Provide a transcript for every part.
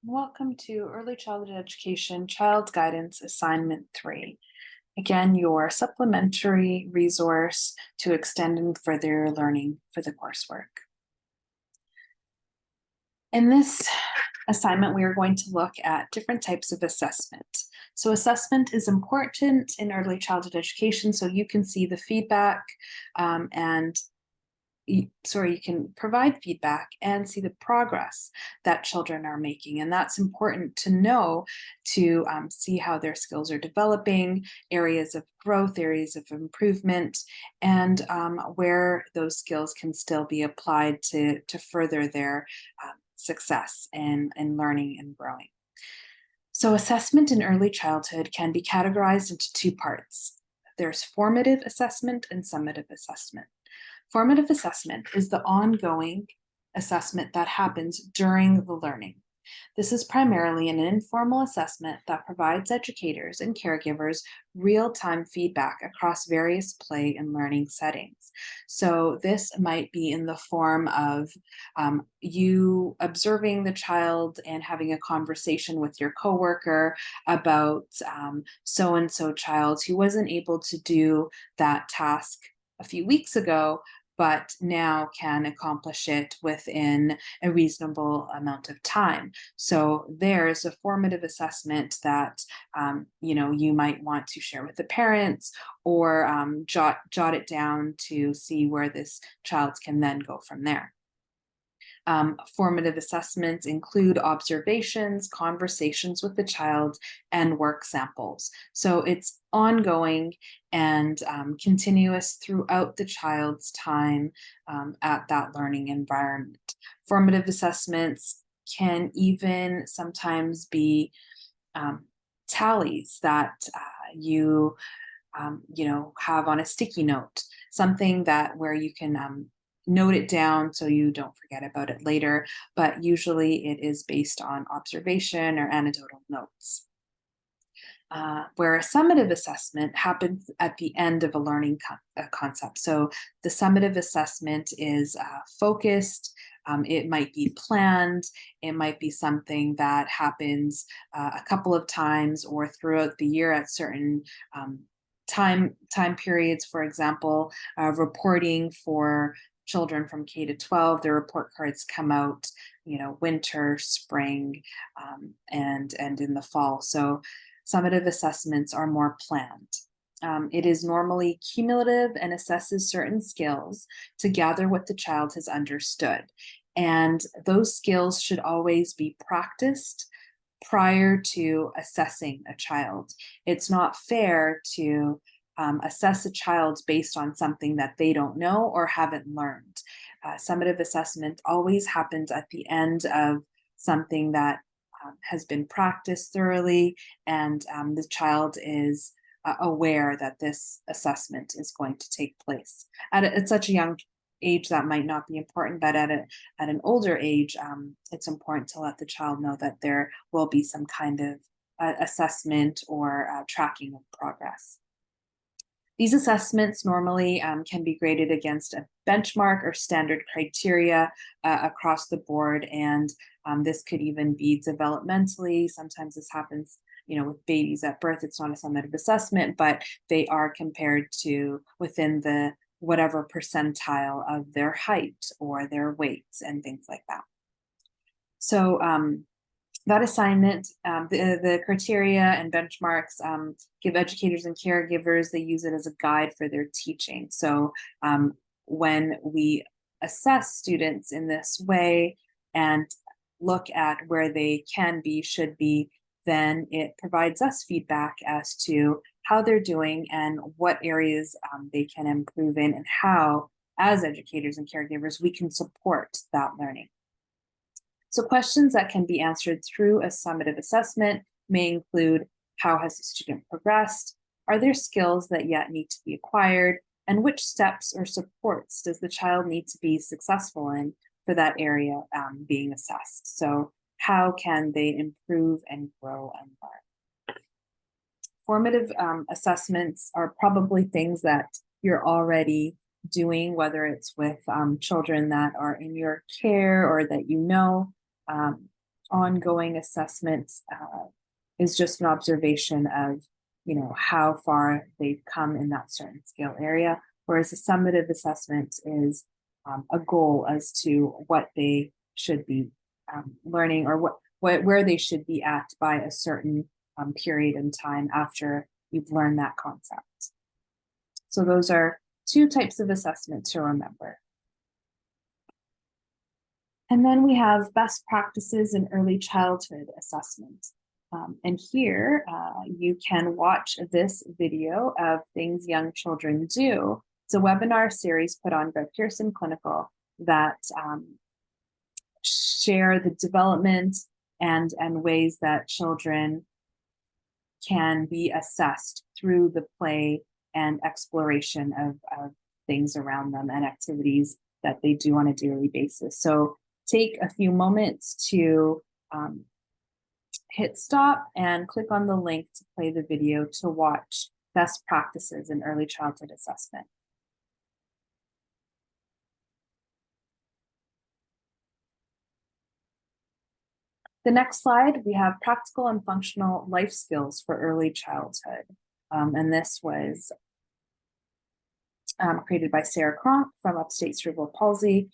Welcome to Early Childhood Education Child Guidance Assignment 3. Again, your supplementary resource to extend and further your learning for the coursework. In this assignment, we are going to look at different types of assessment. So assessment is important in early childhood education so you can see the feedback and you can provide feedback and see the progress that children are making. And that's important to know to see how their skills are developing, areas of growth, areas of improvement, and where those skills can still be applied to further their success in learning and growing. So assessment in early childhood can be categorized into two parts. There's formative assessment and summative assessment. Formative assessment is the ongoing assessment that happens during the learning. This is primarily an informal assessment that provides educators and caregivers real-time feedback across various play and learning settings. So this might be in the form of you observing the child and having a conversation with your coworker about so-and-so child who wasn't able to do that task a few weeks ago, but now can accomplish it within a reasonable amount of time. So there's a formative assessment that you might want to share with the parents or jot it down to see where this child can then go from there. Formative assessments include observations, conversations with the child, and work samples. So it's ongoing and continuous throughout the child's time at that learning environment. Formative assessments can even sometimes be tallies that you have on a sticky note, something that where you can note it down so you don't forget about it later, but usually it is based on observation or anecdotal notes. Where a summative assessment happens at the end of a learning concept. So the summative assessment is focused, it might be planned, it might be something that happens a couple of times or throughout the year at certain time periods. For example, reporting for children from K to 12, the report cards come out, winter, spring, and in the fall. So summative assessments are more planned. It is normally cumulative and assesses certain skills to gather what the child has understood. And those skills should always be practiced prior to assessing a child. It's not fair to assess a child based on something that they don't know or haven't learned. Summative assessment always happens at the end of something that has been practiced thoroughly, and the child is aware that this assessment is going to take place. At such a young age, that might not be important, but at an older age, it's important to let the child know that there will be some kind of assessment or tracking of progress. These assessments normally can be graded against a benchmark or standard criteria across the board, and this could even be developmentally. Sometimes this happens, with babies at birth. It's not a summative assessment, but they are compared to within the whatever percentile of their height or their weights and things like that. So that assignment, the criteria and benchmarks give educators and caregivers, they use it as a guide for their teaching. So when we assess students in this way and look at where they can be, should be, then it provides us feedback as to how they're doing and what areas they can improve in and how, as educators and caregivers, we can support that learning. So questions that can be answered through a summative assessment may include: how has the student progressed? Are there skills that yet need to be acquired? And which steps or supports does the child need to be successful in for that area being assessed? So how can they improve and grow and learn? Formative assessments are probably things that you're already doing, whether it's with children that are in your care or that ongoing assessment is just an observation of, how far they've come in that certain skill area, whereas a summative assessment is a goal as to what they should be learning, or where they should be at by a certain period in time after you've learned that concept. So those are two types of assessment to remember. And then we have best practices in early childhood assessment. And here you can watch this video of things young children do. It's a webinar series put on by Pearson Clinical that share the development and ways that children can be assessed through the play and exploration of things around them and activities that they do on a daily basis. So take a few moments to hit stop and click on the link to play the video to watch best practices in early childhood assessment. The next slide, we have practical and functional life skills for early childhood. And this was created by Sarah Cronk from Upstate Cerebral Palsy.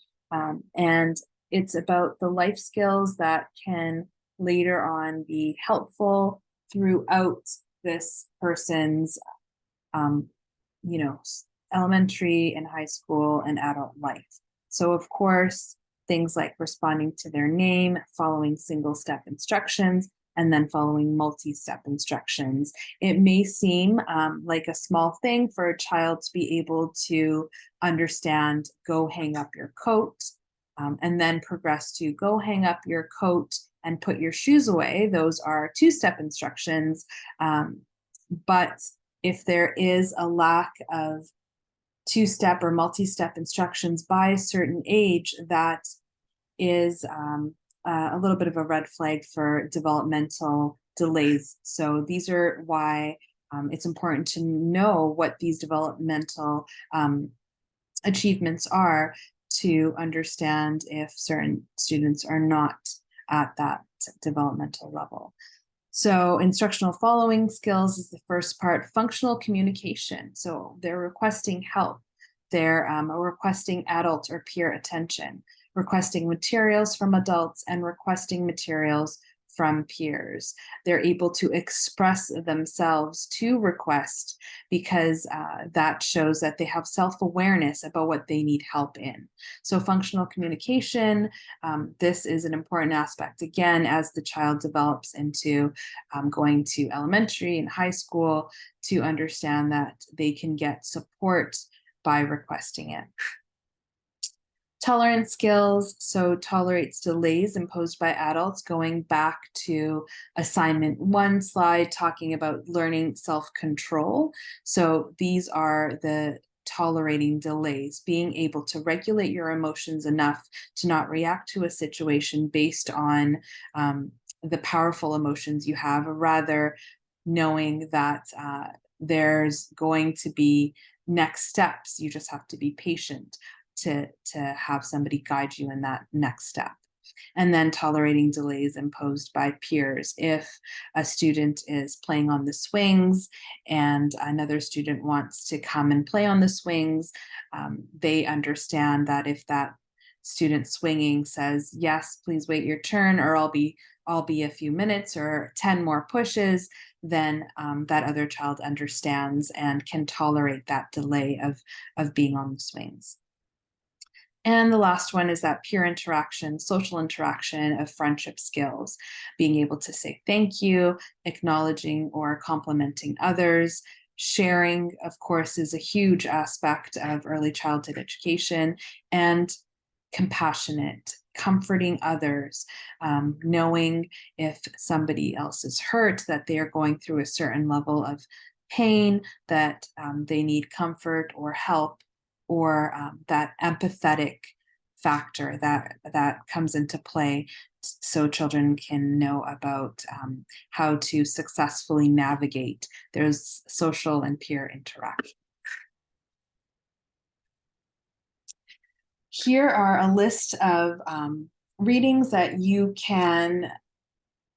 And it's about the life skills that can later on be helpful throughout this person's, elementary and high school and adult life. So of course, things like responding to their name, following single-step instructions, and then following multi-step instructions. It may seem like a small thing for a child to be able to understand, go hang up your coat, and then progress to go hang up your coat and put your shoes away. Those are two-step instructions. But if there is a lack of two-step or multi-step instructions by a certain age, that is a little bit of a red flag for developmental delays. So these are why it's important to know what these developmental achievements are, to understand if certain students are not at that developmental level. So instructional following skills is the first part. Functional communication. So they're requesting help. They're requesting adult or peer attention, requesting materials from adults, and requesting materials from peers. They're able to express themselves to request, because that shows that they have self-awareness about what they need help in. So functional communication, this is an important aspect, again, as the child develops into going to elementary and high school, to understand that they can get support by requesting it. Tolerance skills, so tolerates delays imposed by adults, going back to assignment 1 slide, talking about learning self-control. So these are the tolerating delays, being able to regulate your emotions enough to not react to a situation based on the powerful emotions you have, rather knowing that there's going to be next steps. You just have to be patient to have somebody guide you in that next step. And then tolerating delays imposed by peers. If a student is playing on the swings and another student wants to come and play on the swings, they understand that if that student swinging says, yes, please wait your turn, or I'll be a few minutes, or 10 more pushes, then that other child understands and can tolerate that delay of being on the swings. And the last one is that peer interaction, social interaction of friendship skills, being able to say thank you, acknowledging or complimenting others. Sharing, of course, is a huge aspect of early childhood education, and compassionate, comforting others, knowing if somebody else is hurt, that they are going through a certain level of pain, that they need comfort or help, or that empathetic factor that comes into play, so children can know about how to successfully navigate those social and peer interaction. Here are a list of readings that you can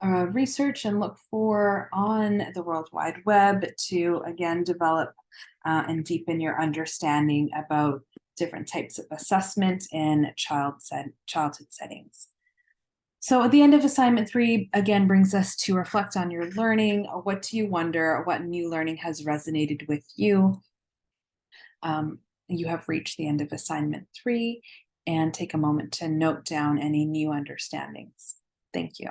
Research and look for on the World Wide Web to again develop and deepen your understanding about different types of assessment in childhood settings. So at the end of assignment 3, again, brings us to reflect on your learning. What do you wonder? What new learning has resonated with you? You have reached the end of assignment 3, and take a moment to note down any new understandings. Thank you.